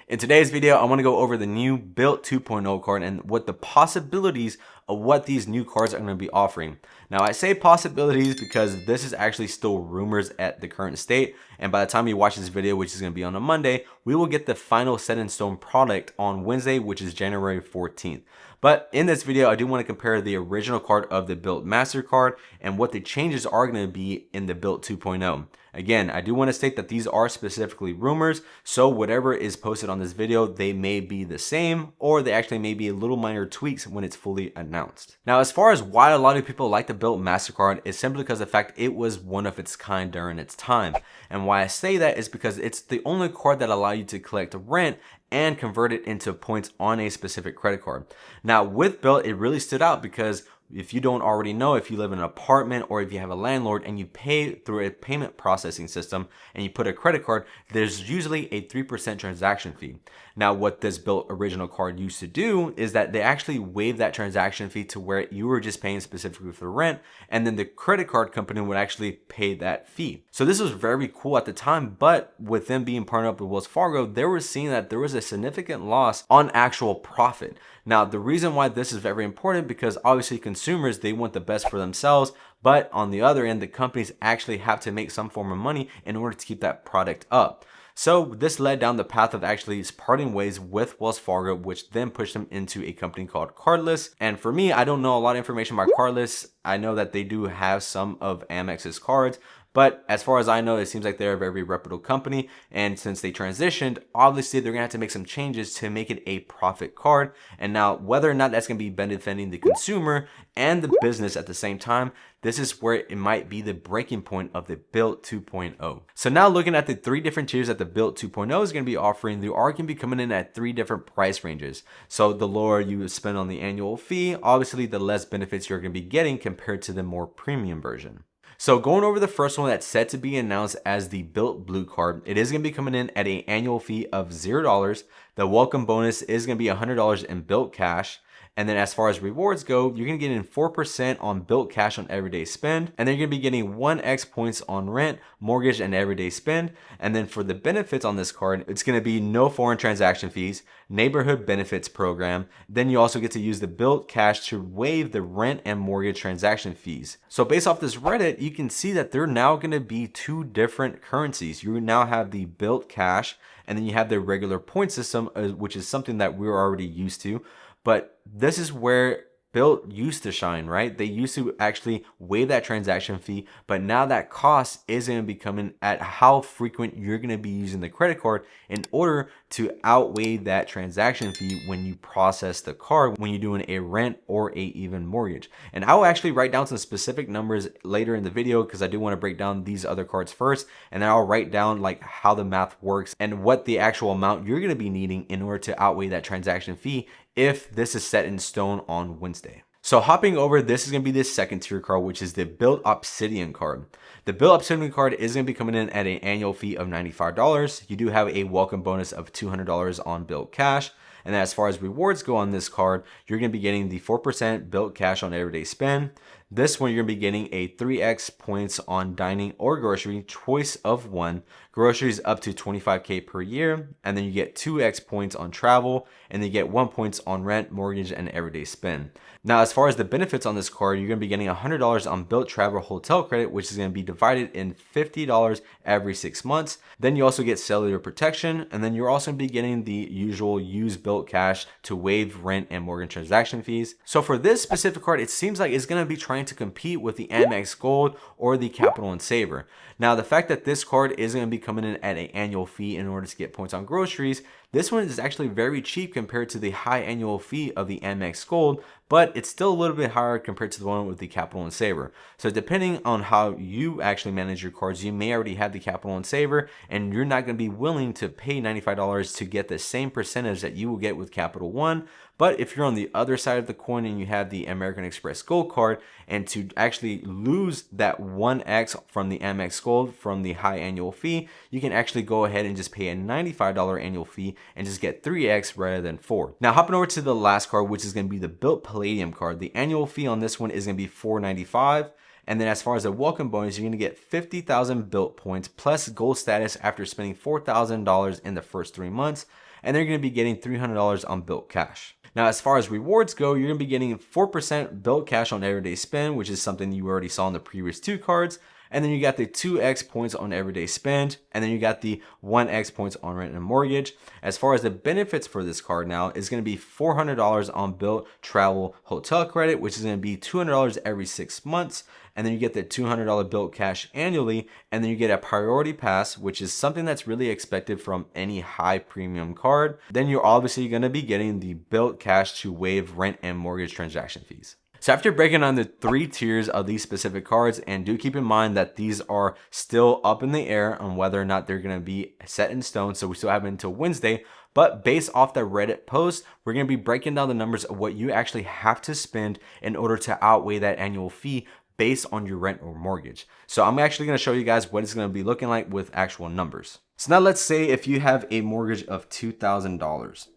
In today's video, I want to go over the new Bilt 2.0 card and what the possibilities of what these new cards are going to be offering. Now, I say possibilities because this is actually still rumors at the current state. And by the time you watch this video, which is going to be on a Monday, we will get the final set in stone product on Wednesday, which is January 14th. But in this video, I do want to compare the original card of the Bilt Mastercard and what the changes are going to be in the Bilt 2.0. Again, I do want to state that these are specifically rumors, so whatever is posted on this video, they may be the same, or they actually may be little minor tweaks when it's fully announced. Now, as far as why a lot of people like the Bilt Mastercard is simply because of the fact it was one of its kind during its time. And why I say that is because it's the only card that allows you to collect rent and convert it into points on a specific credit card. Now, with Bilt, it really stood out because if you don't already know, if you live in an apartment or if you have a landlord and you pay through a payment processing system and you put a credit card, there's usually a 3% transaction fee. Now, what this Bilt original card used to do is that they actually waived that transaction fee to where you were just paying specifically for rent, and then the credit card company would actually pay that fee. So this was very cool at the time, but with them being partnered up with Wells Fargo, they were seeing that there was a significant loss on actual profit. Now, the reason why this is very important because obviously consumers, they want the best for themselves, but on the other end, the companies actually have to make some form of money in order to keep that product up. So this led down the path of actually parting ways with Wells Fargo, which then pushed them into a company called Cardless. And for me, I don't know a lot of information about Cardless. I know that they do have some of Amex's cards, but as far as I know, it seems like they're a very reputable company. And since they transitioned, obviously they're gonna have to make some changes to make it a profit card. And now whether or not that's gonna be benefiting the consumer and the business at the same time, this is where it might be the breaking point of the Bilt 2.0. So now looking at the three different tiers that the Bilt 2.0 is going to be offering, they are going to be coming in at three different price ranges. So the lower you spend on the annual fee, obviously the less benefits you're going to be getting compared to the more premium version. So going over the first one that's set to be announced as the Bilt Blue card, it is going to be coming in at an annual fee of $0. The welcome bonus is going to be $100 in Bilt Cash. And then as far as rewards go, you're going to get in 4% on Bilt Cash on everyday spend. And then you're going to be getting 1x points on rent, mortgage, and everyday spend. And then for the benefits on this card, it's going to be no foreign transaction fees, neighborhood benefits program. Then you also get to use the Bilt Cash to waive the rent and mortgage transaction fees. So based off this Reddit, you can see that they're now going to be two different currencies. You now have the Bilt Cash, and then you have the regular point system, which is something that we're already used to. But this is where Bilt used to shine, right? They used to actually waive that transaction fee, but now that cost is going to be coming at how frequent you're going to be using the credit card in order to outweigh that transaction fee when you process the card, when you're doing a rent or a even mortgage. And I will actually write down some specific numbers later in the video because I do want to break down these other cards first, and then I'll write down like how the math works and what the actual amount you're going to be needing in order to outweigh that transaction fee if this is set in stone on Wednesday. So hopping over, this is going to be the second tier card, which is the Bilt Obsidian card. The Bilt Obsidian card is going to be coming in at an annual fee of $95. You do have a welcome bonus of $200 on Bilt Cash. And as far as rewards go on this card, you're going to be getting the 4% Bilt Cash on everyday spend. This one, you're going to be getting a 3x points on dining or grocery, choice of one. Groceries up to $25K per year. And then you get 2x points on travel. And then you get 1 points on rent, mortgage, and everyday spend. Now, as far as the benefits on this card, you're going to be getting $100 on Bilt Travel Hotel credit, which is going to be divided in $50 every 6 months. Then you also get cellular protection. And then you're also going to be getting the usual use Bilt Cash to waive rent and mortgage transaction fees. So for this specific card, it seems like it's going to be trying to compete with the Amex Gold or the Capital and Saver. Now, the fact that this card is going to be coming in at an annual fee in order to get points on groceries, this one is actually very cheap compared to the high annual fee of the Amex Gold, but it's still a little bit higher compared to the one with the Capital and Saver. So depending on how you actually manage your cards, you may already have the Capital and Saver, and you're not going to be willing to pay $95 to get the same percentage that you will get with Capital One. But if you're on the other side of the coin and you have the American Express Gold card, and to actually lose that 1x from the Amex Gold from the high annual fee, you can actually go ahead and just pay a $95 annual fee and just get 3x rather than 4. Now hopping over to the last card, which is going to be the Bilt Palladium card. The annual fee on this one is going to be $4.95. And then as far as the welcome bonus, you're going to get 50,000 Bilt points plus gold status after spending $4,000 in the first 3 months. and they're going to be getting $300 on Bilt Cash. Now, as far as rewards go, you're going to be getting 4% Bilt Cash on everyday spend, which is something you already saw in the previous two cards. And then you got the 2x points on everyday spend. And then you got the 1x points on rent and mortgage. As far as the benefits for this card now, is going to be $400 on Bilt Travel Hotel Credit, which is going to be $200 every 6 months. And then you get the $200 Bilt Cash annually. And then you get a priority pass, which is something that's really expected from any high premium card. Then you're obviously going to be getting the Bilt Cash to waive rent and mortgage transaction fees. So after breaking down the 3 tiers of these specific cards, and do keep in mind that these are still up in the air on whether or not they're going to be set in stone. So we still have it until Wednesday. But based off the Reddit post, we're going to be breaking down the numbers of what you actually have to spend in order to outweigh that annual fee based on your rent or mortgage. So I'm actually going to show you guys what it's going to be looking like with actual numbers. So now let's say if you have a mortgage of $2,000.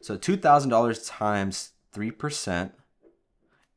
So $2,000 times 3%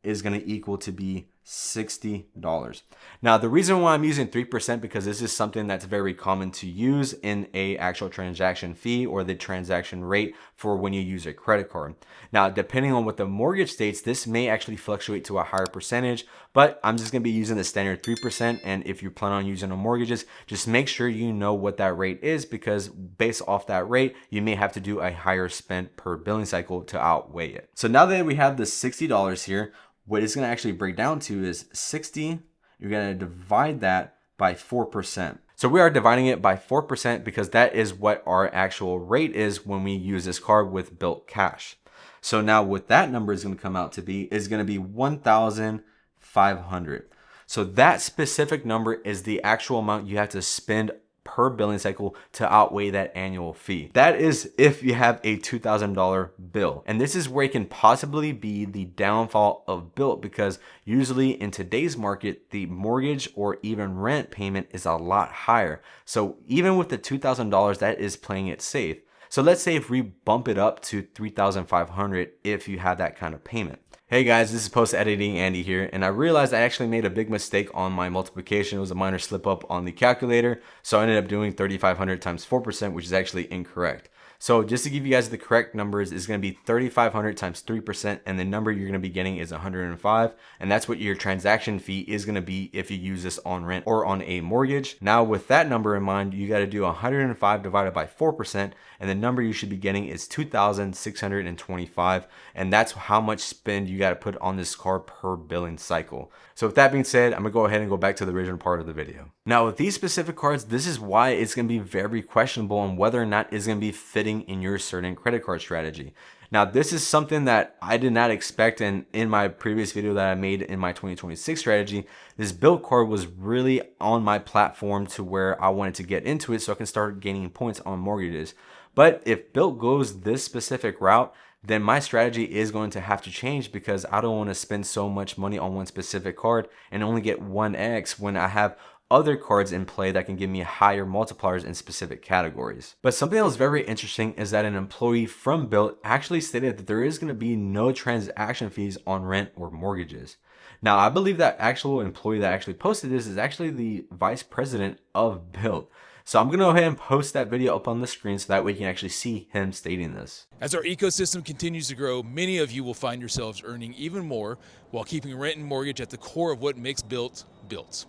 is going to equal to be $60. Now, the reason why I'm using 3% because this is something that's very common to use in a actual transaction fee or the transaction rate for when you use a credit card. Now, depending on what the mortgage states, this may actually fluctuate to a higher percentage, but I'm just going to be using the standard 3%. And if you plan on using a mortgages, just make sure you know what that rate is, because based off that rate, you may have to do a higher spend per billing cycle to outweigh it. So now that we have the $60 here, what it's going to actually break down to is 60. You're going to divide that by 4%. So we are dividing it by 4% because that is what our actual rate is when we use this card with Bilt Cash. So now what that number is going to come out to be is going to be 1,500. So that specific number is the actual amount you have to spend per billing cycle to outweigh that annual fee. That is if you have a $2,000 bill. And this is where it can possibly be the downfall of Bilt, because usually in today's market, the mortgage or even rent payment is a lot higher. So even with the $2,000, that is playing it safe. So let's say if we bump it up to $3,500 if you have that kind of payment. Hey guys, this is Post Editing Andy here, and I realized I actually made a big mistake on my multiplication. It was a minor slip up on the calculator, so I ended up doing 3,500 times 4%, which is actually incorrect. So just to give you guys the correct numbers, is going to be 3,500 times 3%, and the number you're going to be getting is 105, and that's what your transaction fee is going to be if you use this on rent or on a mortgage. Now with that number in mind, you got to do 105 divided by 4%, and the number you should be getting is 2,625, and that's how much spend you got to put on this card per billing cycle. So with that being said, I'm gonna go ahead and go back to the original part of the video. Now with these specific cards, this is why it's gonna be very questionable on whether or not it's gonna be fitting in your certain credit card strategy. Now this is something that I did not expect, and in my previous video that I made in my 2026 strategy, this Bilt card was really on my platform to where I wanted to get into it so I can start gaining points on mortgages. But if Bilt goes this specific route, then my strategy is going to have to change, because I don't want to spend so much money on one specific card and only get 1x when I have other cards in play that can give me higher multipliers in specific categories. But something that was very interesting is that an employee from Bilt actually stated that there is going to be no transaction fees on rent or mortgages. Now, I believe that actual employee that actually posted this is actually the vice president of Bilt. So I'm going to go ahead and post that video up on the screen so that way you can actually see him stating this. As our ecosystem continues to grow, many of you will find yourselves earning even more while keeping rent and mortgage at the core of what makes Bilt, Bilt.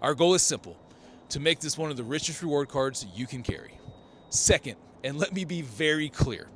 Our goal is simple: to make this one of the richest reward cards you can carry. Second, and let me be very clear,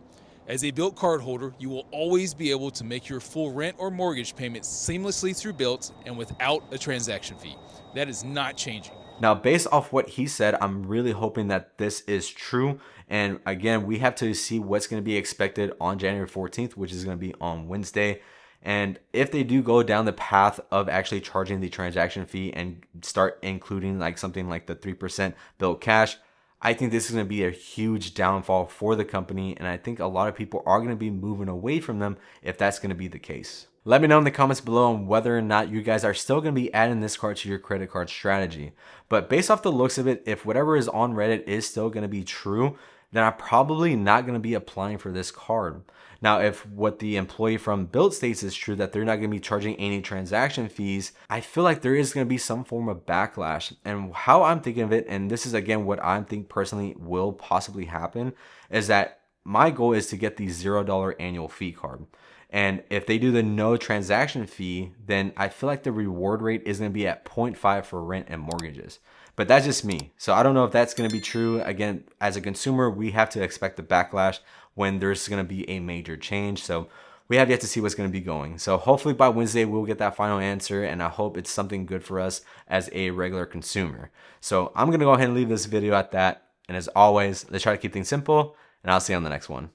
as a Bilt card holder, you will always be able to make your full rent or mortgage payment seamlessly through Bilt and without a transaction fee. That is not changing. Now, based off what he said, I'm really hoping that this is true. And again, we have to see what's going to be expected on January 14th, which is going to be on Wednesday. And if they do go down the path of actually charging the transaction fee and start including like something like the 3% Bilt Cash, I think this is going to be a huge downfall for the company. And I think a lot of people are going to be moving away from them if that's going to be the case. Let me know in the comments below on whether or not you guys are still going to be adding this card to your credit card strategy. But based off the looks of it, if whatever is on Reddit is still going to be true, then I'm probably not going to be applying for this card. Now, if what the employee from Bilt states is true, that they're not going to be charging any transaction fees, I feel like there is going to be some form of backlash. And how I'm thinking of it, and this is again what I think personally will possibly happen, is that my goal is to get the $0 annual fee card. And if they do the no transaction fee, then I feel like the reward rate is going to be at 0.5 for rent and mortgages. But that's just me. So I don't know if that's going to be true. Again, as a consumer, we have to expect the backlash when there's going to be a major change. So we have yet to see what's going to be going. So hopefully by Wednesday, we'll get that final answer, and I hope it's something good for us as a regular consumer. So I'm going to go ahead and leave this video at that. And as always, let's try to keep things simple, and I'll see you on the next one.